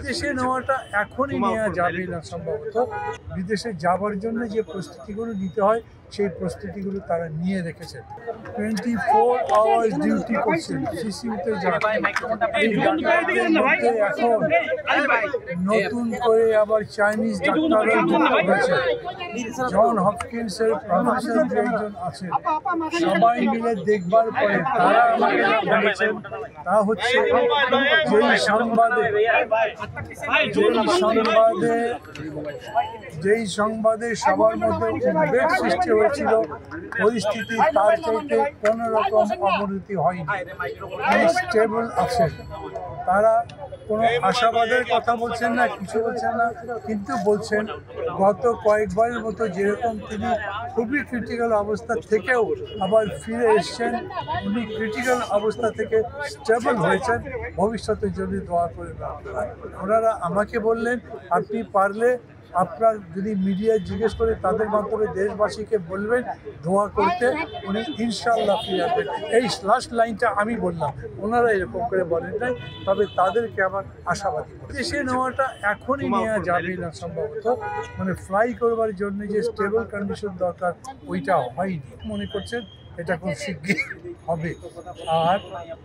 বিদেশে নেওয়াটা এখনই নেওয়া যাবে না সম্ভবত। বিদেশে যাবার জন্য যে প্রস্তুতিগুলো নিতে হয় সেই প্রস্তুতিগুলো তারা নিয়ে রেখেছে। 24 আওয়ার্স ডিউটি করছেন সিসিউতে যান। এই ডাক্তারদের মধ্যে এখন নতুন করে আবার চাইনিজ ডাক্তাররা যুক্ত হয়েছে। জন হপকিন্সের প্রফেসর যে একজন আছেন, সবাই মিলে দেখবার পরে তারা আমাকে যা বলেছেন তা হচ্ছে যেই সংবাদে সবার মধ্যে উদ্বেগ সৃষ্টি হয়েছিল, পরিস্থিতি তার চাইতে কোনো রকম অবনতি হয়নি। স্টেবল আছেন, তারা কোনো আশাবাদের কথা বলছেন না, কিছু বলছেন না, কিন্তু বলছেন গত কয়েকবারের মতো যেরকম তিনি খুবই ক্রিটিক্যাল অবস্থা থেকেও আবার ফিরে এসছেন, উনি ক্রিটিক্যাল অবস্থা থেকে স্টেবল হয়েছেন, ভবিষ্যতের জন্য দোয়া করে। ওনারা আমাকে বললেন আপনি পারলে আপনার যদি মিডিয়া জিজ্ঞেস করে তাদের মাধ্যমে দেশবাসীকে বলবেন দোয়া করতে, উনি ইনশাল্লাহ ফিরে আসবেন। এই লাস্ট লাইনটা আমি বললাম, ওনারা এরকম করে বলেন নাই, তবে তাদেরকে আমার আশাবাদী। দেশে নেওয়াটা এখনই নেওয়া যাবে না সম্ভবত, মানে ফ্লাই করবার জন্য যে স্টেবল কন্ডিশন দরকার ওইটা হয়নি। মনে করছেন এটা খুব শিগগির হবে। আর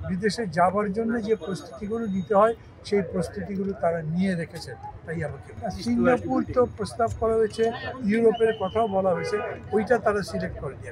বিদেশে যাবার জন্য যে প্রস্তুতিগুলো নিতে হয় সেই প্রস্তুতিগুলো তারা নিয়ে রেখেছে। তাই আমাকে সিঙ্গাপুর তো প্রস্তাব করা হয়েছে, ইউরোপের কথাও বলা হয়েছে, ওইটা তারা সিলেক্ট করেনি।